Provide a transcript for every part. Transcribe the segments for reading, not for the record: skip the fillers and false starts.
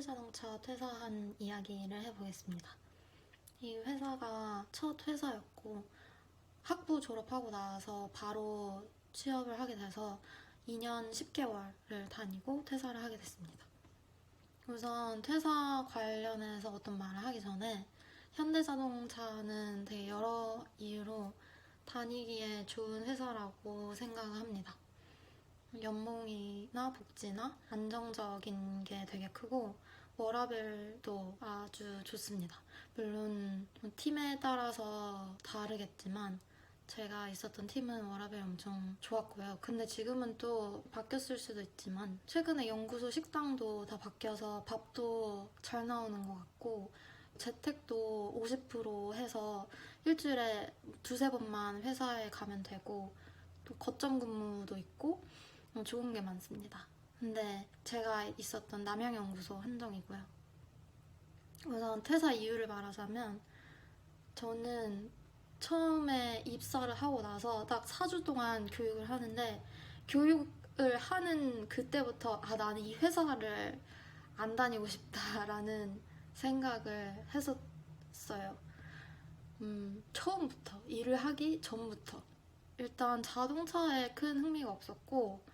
현대자동차 퇴사한 이야기를 해보겠습니다. 이 회사가 첫 회사였고 학부 졸업하고 나서 바로 취업을 하게 돼서 2년 10개월을 다니고 퇴사를 하게 됐습니다. 우선 퇴사 관련해서 어떤 말을 하기 전에 현대자동차는 되게 여러 이유로 다니기에 좋은 회사라고 생각합니다. 연봉이나 복지나 안정적인 게 되게 크고 워라밸도 아주 좋습니다. 물론 팀에 따라서 다르겠지만 제가 있었던 팀은 워라밸이 엄청 좋았고요. 근데 지금은 또 바뀌었을 수도 있지만 최근에 연구소 식당도 다 바뀌어서 밥도 잘 나오는 것 같고 재택도 50% 해서 일주일에 두세 번만 회사에 가면 되고 또 거점 근무도 있고 좋은 게 많습니다. 근데 제가 있었던 남양연구소 한정이고요. 우선 퇴사 이유를 말하자면 저는 처음에 입사를 하고 나서 딱 4주 동안 교육을 하는데 교육을 하는 그때부터 나는 이 회사를 안 다니고 싶다라는 생각을 했었어요. 처음부터 일을 하기 전부터 일단 자동차에 큰 흥미가 없었고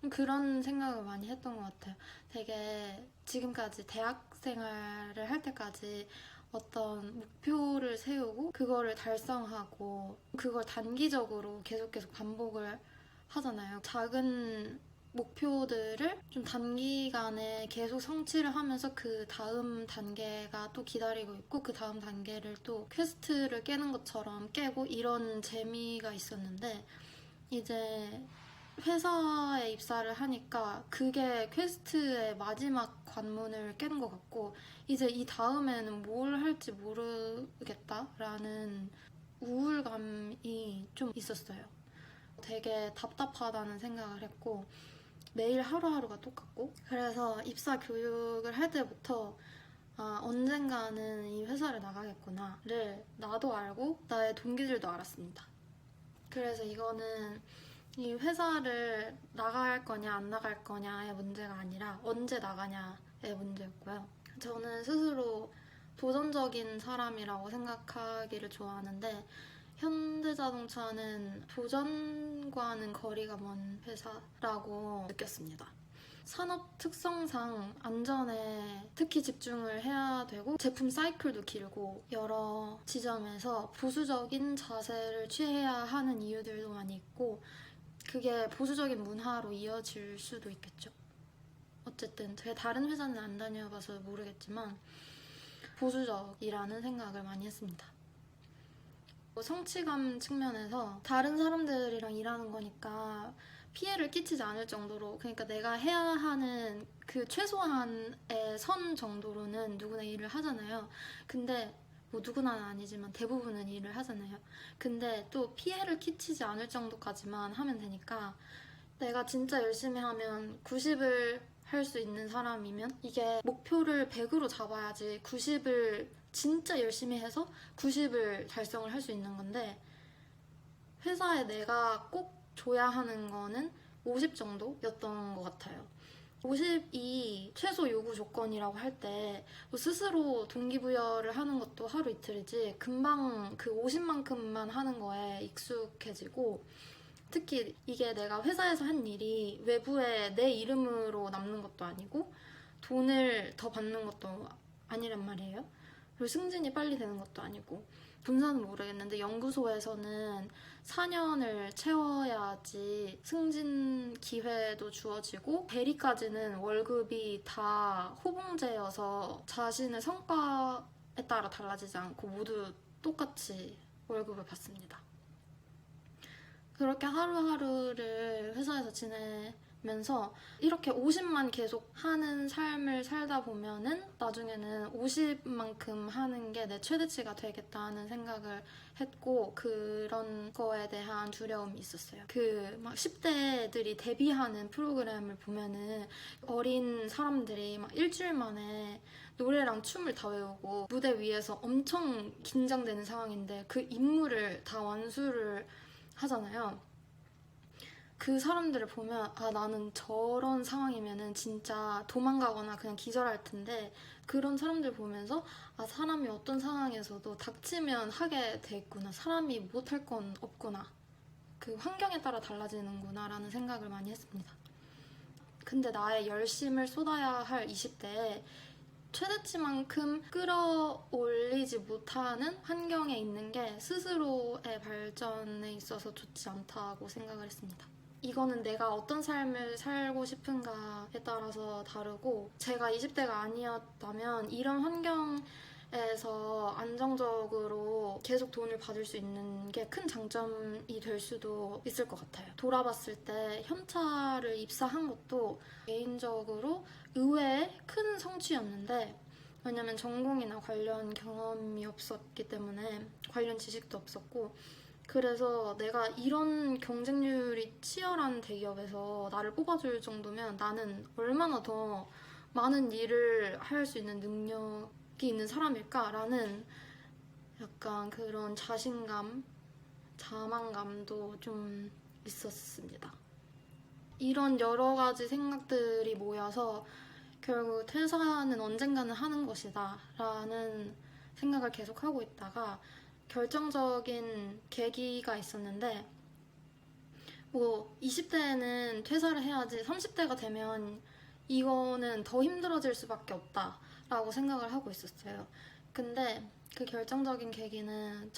그런 생각을 많이 했던 것 같아요. 되게 지금까지 대학 생활을 할 때까지 어떤 목표를 세우고 그거를 달성하고 그걸 단기적으로 계속 반복을 하잖아요. 작은 목표들을 좀 단기간에 계속 성취를 하면서 그 다음 단계가 또 기다리고 있고 그 다음 단계를 또 퀘스트를 깨는 것처럼 깨고 이런 재미가 있었는데 이제 회사에 입사를 하니까 그게 퀘스트의 마지막 관문을 깨는 것 같고 이제 이 다음에는 뭘 할지 모르겠다라는 우울감이 좀 있었어요. 되게 답답하다는 생각을 했고 매일 하루하루가 똑같고 그래서 입사 교육을 할 때부터 언젠가는 이 회사를 나가겠구나를 나도 알고 나의 동기들도 알았습니다. 그래서 이거는 이 회사를 나갈 거냐 안 나갈 거냐의 문제가 아니라 언제 나가냐의 문제였고요. 저는 스스로 도전적인 사람이라고 생각하기를 좋아하는데 현대자동차는 도전과는 거리가 먼 회사라고 느꼈습니다. 산업 특성상 안전에 특히 집중을 해야 되고 제품 사이클도 길고 여러 지점에서 보수적인 자세를 취해야 하는 이유들도 많이 있고 그게 보수적인 문화로 이어질 수도 있겠죠. 어쨌든 제가 다른 회사는 안 다녀봐서 모르겠지만 보수적이라는 생각을 많이 했습니다. 성취감 측면에서 다른 사람들이랑 일하는 거니까 피해를 끼치지 않을 정도로 그러니까 내가 해야 하는 그 최소한의 선 정도로는 누구나 일을 하잖아요. 근데 뭐 누구나는 아니지만 대부분은 일을 하잖아요. 근데 또 피해를 끼치지 않을 정도까지만 하면 되니까 내가 진짜 열심히 하면 90을 할 수 있는 사람이면 이게 목표를 100으로 잡아야지 90을 진짜 열심히 해서 90을 달성을 할 수 있는 건데 회사에 내가 꼭 줘야 하는 거는 50 정도였던 것 같아요. 50이 최소 요구 조건이라고 할 때 스스로 동기부여를 하는 것도 하루 이틀이지 금방 그 50만큼만 하는 거에 익숙해지고 특히 이게 내가 회사에서 한 일이 외부에 내 이름으로 남는 것도 아니고 돈을 더 받는 것도 아니란 말이에요. 그리고 승진이 빨리 되는 것도 아니고 본사는 모르겠는데 연구소에서는 4년을 채워야지 승진 기회도 주어지고 대리까지는 월급이 다 호봉제여서 자신의 성과에 따라 달라지지 않고 모두 똑같이 월급을 받습니다. 그렇게 하루하루를 회사에서 지내면서 이렇게 50만 계속 하는 삶을 살다 보면은 나중에는 50만큼 하는 게 내 최대치가 되겠다는 생각을 했고 그런 거에 대한 두려움이 있었어요. 그 막 10대들이 데뷔하는 프로그램을 보면은 어린 사람들이 막 일주일 만에 노래랑 춤을 다 외우고 무대 위에서 엄청 긴장되는 상황인데 그 인물을 다 완수를 하잖아요. 그 사람들을 보면 아 나는 저런 상황이면은 진짜 도망가거나 그냥 기절할 텐데 그런 사람들 보면서 아 사람이 어떤 상황에서도 닥치면 하게 돼 있구나. 사람이 못할 건 없구나. 그 환경에 따라 달라지는구나 라는 생각을 많이 했습니다. 근데 나의 열심을 쏟아야 할 20대에 최대치만큼 끌어올리지 못하는 환경에 있는 게 스스로의 발전에 있어서 좋지 않다고 생각을 했습니다. 이거는 내가 어떤 삶을 살고 싶은가에 따라서 다르고 제가 20대가 아니었다면 이런 환경에서 안정적으로 계속 돈을 받을 수 있는 게 큰 장점이 될 수도 있을 것 같아요. 돌아봤을 때 현차를 입사한 것도 개인적으로 의외의 큰 성취였는데 왜냐면 전공이나 관련 경험이 없었기 때문에 관련 지식도 없었고 그래서 내가 이런 경쟁률이 치열한 대기업에서 나를 뽑아줄 정도면 나는 얼마나 더 많은 일을 할 수 있는 능력이 있는 사람일까라는 약간 그런 자신감, 자만감도 좀 있었습니다. 이런 여러 가지 생각들이 모여서 결국 퇴사는 언젠가는 하는 것이다 라는 생각을 계속 하고 있다가 결정적인 계기가 있었는데 뭐 20대에는 퇴사를 해야지 30대가 되면 이거는 더 힘들어질 수밖에 없다 라고 생각을 하고 있었어요. 근데 그 결정적인 계기는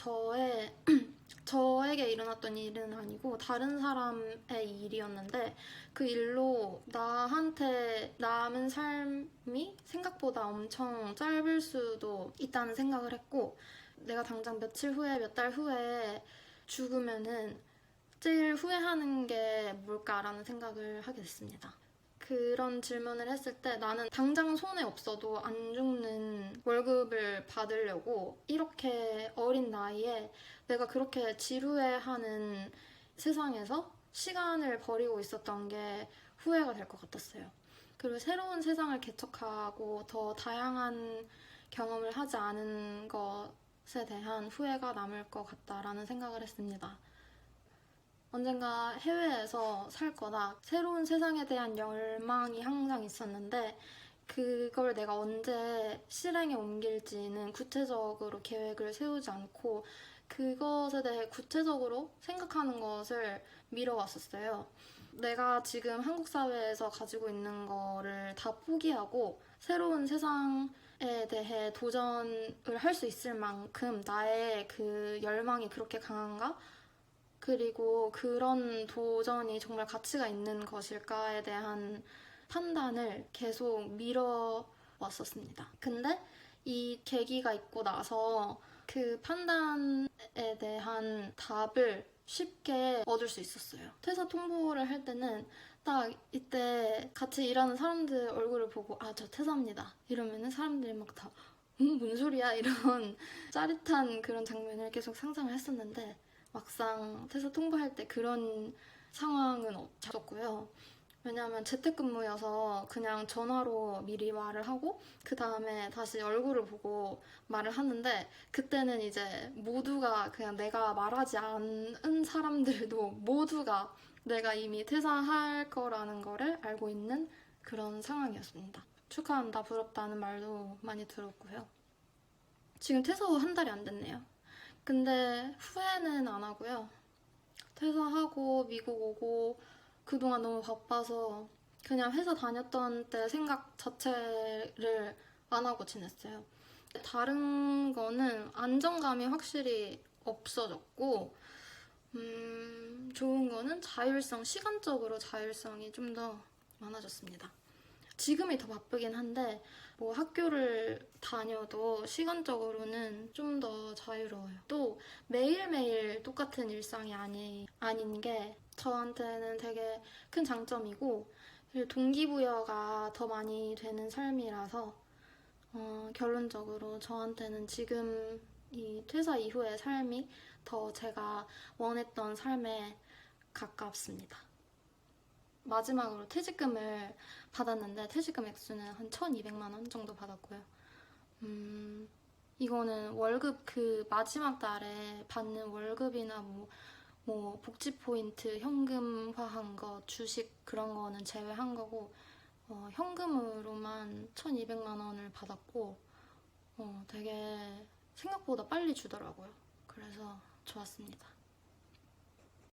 저에게 일어났던 일은 아니고 다른 사람의 일이었는데 그 일로 나한테 남은 삶이 생각보다 엄청 짧을 수도 있다는 생각을 했고 내가 당장 며칠 후에 몇 달 후에 죽으면은 제일 후회하는 게 뭘까라는 생각을 하게 됐습니다. 그런 질문을 했을 때 나는 당장 손에 없어도 안 죽는 월급을 받으려고 이렇게 어린 나이에 내가 그렇게 지루해하는 세상에서 시간을 버리고 있었던 게 후회가 될 것 같았어요. 그리고 새로운 세상을 개척하고 더 다양한 경험을 하지 않은 것에 대한 후회가 남을 것 같다라는 생각을 했습니다. 언젠가 해외에서 살 거다. 새로운 세상에 대한 열망이 항상 있었는데 그걸 내가 언제 실행에 옮길지는 구체적으로 계획을 세우지 않고 그것에 대해 구체적으로 생각하는 것을 미뤄왔었어요. 내가 지금 한국 사회에서 가지고 있는 거를 다 포기하고 새로운 세상에 대해 도전을 할 수 있을 만큼 나의 그 열망이 그렇게 강한가? 그리고 그런 도전이 정말 가치가 있는 것일까에 대한 판단을 계속 미뤄왔었습니다. 근데 이 계기가 있고 나서 그 판단에 대한 답을 쉽게 얻을 수 있었어요. 퇴사 통보를 할 때는 딱 이때 같이 일하는 사람들 얼굴을 보고 아, 저 퇴사합니다. 이러면은 사람들이 막 다 뭔 소리야? 이런 짜릿한 그런 장면을 계속 상상을 했었는데 막상 퇴사 통보할 때 그런 상황은 없었고요. 왜냐하면 재택근무여서 그냥 전화로 미리 말을 하고 그 다음에 다시 얼굴을 보고 말을 하는데 그때는 이제 모두가 그냥 내가 말하지 않은 사람들도 모두가 내가 이미 퇴사할 거라는 거를 알고 있는 그런 상황이었습니다. 축하한다, 부럽다는 말도 많이 들었고요. 지금 퇴사 후 한 달이 안 됐네요. 근데 후회는 안 하고요. 퇴사하고 미국 오고 그동안 너무 바빠서 그냥 회사 다녔던 때 생각 자체를 안 하고 지냈어요. 다른 거는 안정감이 확실히 없어졌고 좋은 거는 자율성, 시간적으로 자율성이 좀 더 많아졌습니다. 지금이 더 바쁘긴 한데 뭐 학교를 다녀도 시간적으로는 좀 더 자유로워요. 또 매일매일 똑같은 일상이 아닌 게 저한테는 되게 큰 장점이고 동기부여가 더 많이 되는 삶이라서 결론적으로 저한테는 지금 이 퇴사 이후의 삶이 더 제가 원했던 삶에 가깝습니다. 마지막으로 퇴직금을 받았는데 퇴직금 액수는 한 1,200만 원 정도 받았고요. 이거는 월급 그 마지막 달에 받는 월급이나 뭐 뭐 복지 포인트 현금화한 거, 주식 그런 거는 제외한 거고 현금으로만 1,200만 원을 받았고 되게 생각보다 빨리 주더라고요. 그래서 좋았습니다.